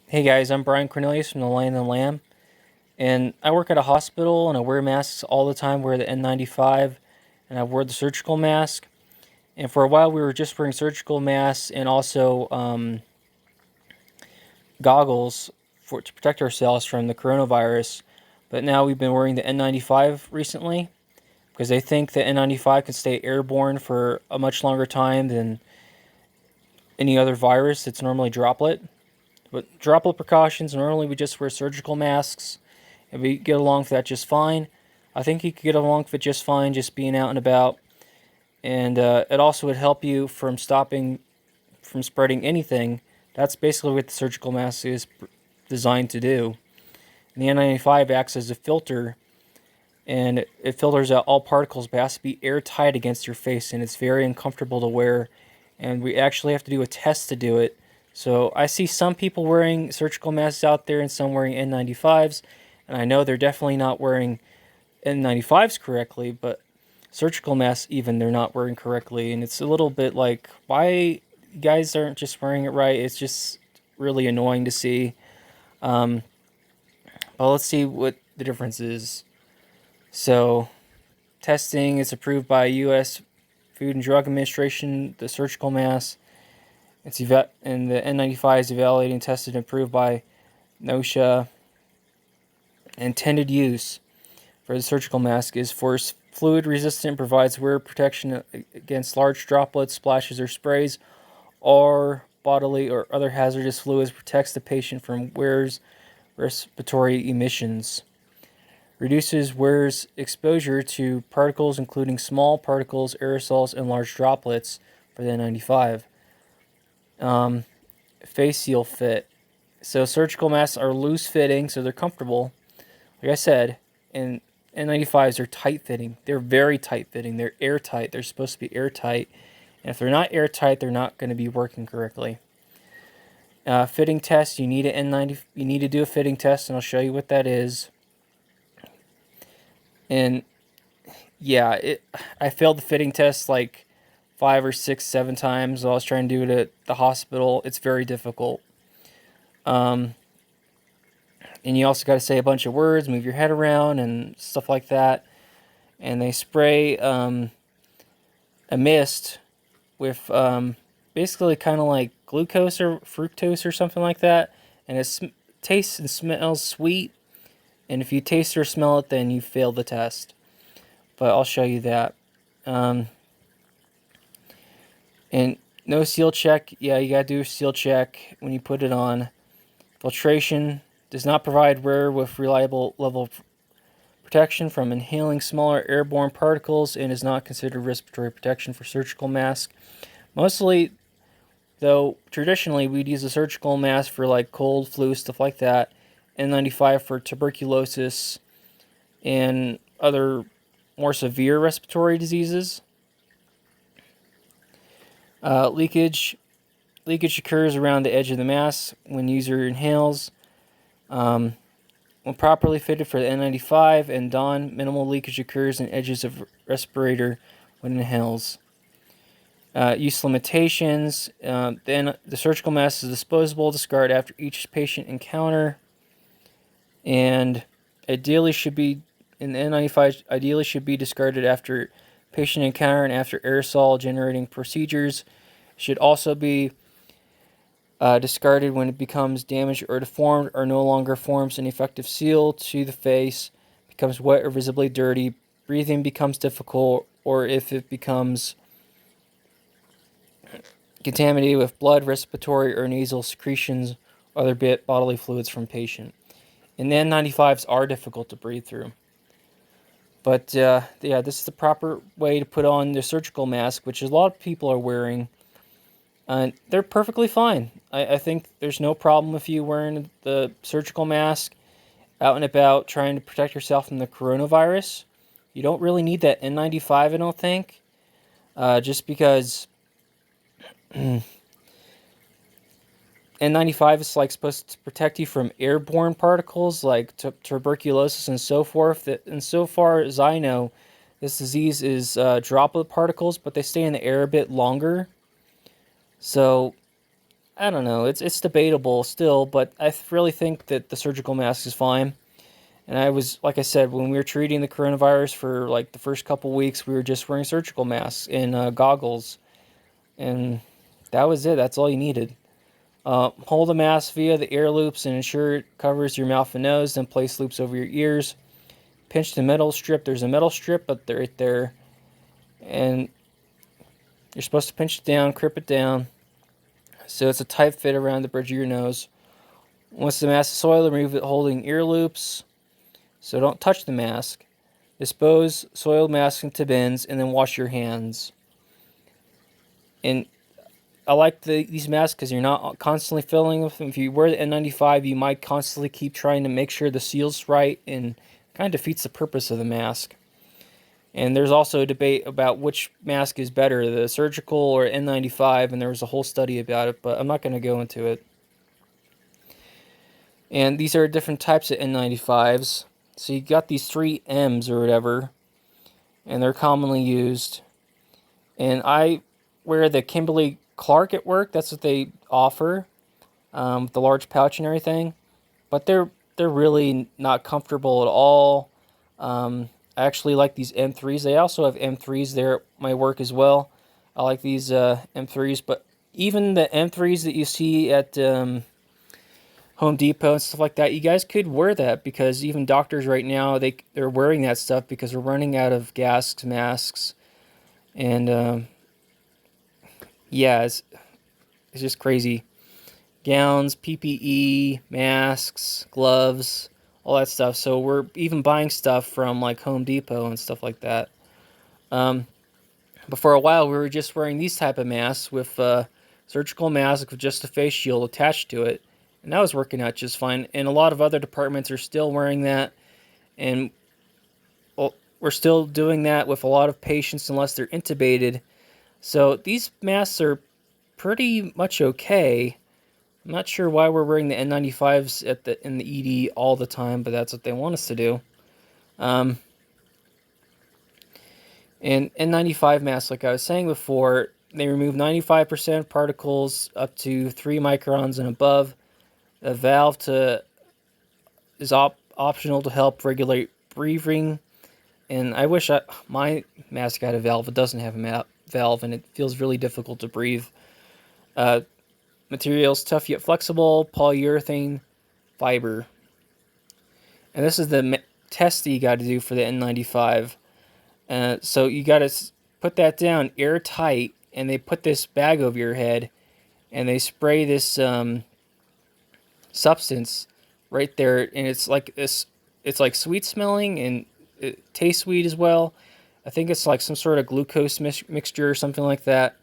Hey guys, I'm Brian Cornelius from the Lion and the Lamb, and I work at a hospital and I wear masks all the time. Wear the N95, and I wear the surgical mask. And for a while, we were just wearing surgical masks and also goggles to protect ourselves from the coronavirus. But now we've been wearing the N95 recently because they think the N95 can stay airborne for a much longer time than any other virus that's normally droplet. But droplet precautions, normally we just wear surgical masks and we get along with that just fine. I think you could get along with it just fine just being out and about. And it also would help you from stopping from spreading anything. That's basically what the surgical mask is designed to do. And the N95 acts as a filter, and it filters out all particles, but it has to be airtight against your face, and it's very uncomfortable to wear. And we actually have to do a test to do it. So I see some people wearing surgical masks out there and some wearing N95s, and I know they're definitely not wearing N95s correctly, but surgical masks even they're not wearing correctly, and it's a little bit like, why you guys aren't just wearing it right? It's just really annoying to see. Um, but let's see what the difference is. So, testing is approved by U.S. Food and Drug Administration. The surgical mask, and the N95 is evaluated and tested and approved by NOSHA. Intended use for the surgical mask is for fluid resistant, provides wear protection against large droplets, splashes, or sprays, or bodily or other hazardous fluids, protects the patient from wearer's respiratory emissions, reduces wearer's exposure to particles, including small particles, aerosols, and large droplets for the N95. Face seal fit. So surgical masks are loose fitting, so they're comfortable. Like I said, and N95s are tight fitting. They're very tight fitting. They're airtight. They're supposed to be airtight. And if they're not airtight, they're not going to be working correctly. Fitting test. You need an N90. You need to do a fitting test, and I'll show you what that is. And yeah, I failed the fitting test like 5 or 6, 7 times while I was trying to do it at the hospital. It's very difficult. And you also got to say a bunch of words, move your head around, and stuff like that. And they spray a mist with basically kind of like glucose or fructose or something like that. And it tastes and smells sweet. And if you taste or smell it, then you failed the test. But I'll show you that. And no seal check. Yeah, you got to do a seal check when you put it on. Filtration does not provide Ware with reliable level of protection from inhaling smaller airborne particles and is not considered respiratory protection for surgical mask. Mostly, though, traditionally we'd use a surgical mask for like cold, flu, stuff like that, N95 for tuberculosis and other more severe respiratory diseases. Leakage occurs around the edge of the mask when user inhales. When properly fitted for the N95 and don, minimal leakage occurs in edges of respirator when it inhales. Use limitations. Then the surgical mask is disposable, discard after each patient encounter, and ideally should be in the N95. Ideally should be discarded after patient encounter and after aerosol generating procedures. Should also be discarded when it becomes damaged or deformed or no longer forms an effective seal to the face, becomes wet or visibly dirty, breathing becomes difficult, or if it becomes contaminated with blood, respiratory, or nasal secretions, or other bodily fluids from patient. And the N95s are difficult to breathe through. But yeah, this is the proper way to put on the surgical mask, which a lot of people are wearing. And they're perfectly fine. I think there's no problem with you wearing the surgical mask out and about trying to protect yourself from the coronavirus. You don't really need that N95, I don't think. Just because N95 is like supposed to protect you from airborne particles like tuberculosis and so forth. And so far as I know, this disease is droplet particles, but they stay in the air a bit longer. So I don't know. It's debatable still, but I really think that the surgical mask is fine. And I was, like I said, when we were treating the coronavirus for like the first couple weeks, we were just wearing surgical masks and goggles, and that was it. That's all you needed. Hold the mask via the air loops and ensure it covers your mouth and nose. Then place loops over your ears. Pinch the metal strip. There's a metal strip up there, right there, and you're supposed to pinch it down, grip it down, so it's a tight fit around the bridge of your nose. Once the mask is soiled, remove it holding ear loops. So don't touch the mask. Dispose soiled mask into bins and then wash your hands. And I like these masks because you're not constantly filling them. If you wear the N95, you might constantly keep trying to make sure the seal's right, and kind of defeats the purpose of the mask. And there's also a debate about which mask is better, the surgical or N95, and there was a whole study about it, but I'm not going to go into it. And these are different types of N95s. So you got these 3 M's or whatever, and they're commonly used. And I wear the Kimberly Clark at work. That's what they offer, with the large pouch and everything. But they're really not comfortable at all. I actually like these M3s. They also have M3s there at my work as well. I like these M3s, but even the M3s that you see at Home Depot and stuff like that, you guys could wear that, because even doctors right now, they're wearing that stuff because we're running out of gas masks, and yeah, it's just crazy. Gowns, PPE, masks, gloves, all that stuff. So we're even buying stuff from like Home Depot and stuff like that. But for a while, we were just wearing these type of masks with surgical mask with just a face shield attached to it. And that was working out just fine. And a lot of other departments are still wearing that. And well, we're still doing that with a lot of patients unless they're intubated. So these masks are pretty much okay. I'm not sure why we're wearing the N95s in the ED all the time, but that's what they want us to do. And N95 masks, like I was saying before, they remove 95% particles up to 3 microns and above. The valve is optional to help regulate breathing. And I wish my mask had a valve. It doesn't have a valve, and it feels really difficult to breathe. Materials tough yet flexible, polyurethane fiber. And this is the test that you got to do for the N95. So you got to put that down airtight, and they put this bag over your head, and they spray this substance right there, and it's like this. It's like sweet smelling, and it tastes sweet as well. I think it's like some sort of glucose mixture or something like that,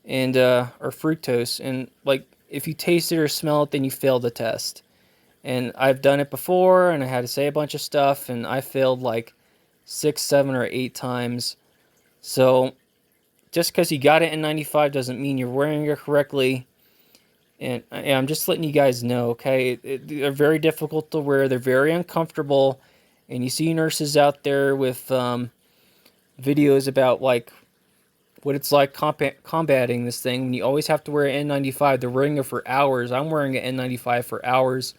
and or fructose. And like if you taste it or smell it, then you fail the test. And I've done it before, and I had to say a bunch of stuff, and I failed like 6, 7, or 8 times. So just because you got it in 95 doesn't mean you're wearing it correctly. And I'm just letting you guys know, okay? They're very difficult to wear. They're very uncomfortable. And you see nurses out there with videos about like what it's like combating this thing. When you always have to wear an N95, they're wearing it for hours. I'm wearing an N95 for hours.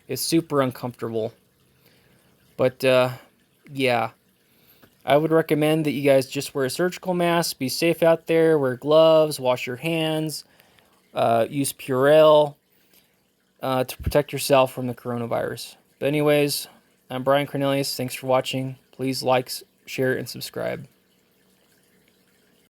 It's super uncomfortable. But yeah, I would recommend that you guys just wear a surgical mask. Be safe out there. Wear gloves. Wash your hands. Use Purell to protect yourself from the coronavirus. But anyways, I'm Brian Cornelius. Thanks for watching. Please like, share, and subscribe.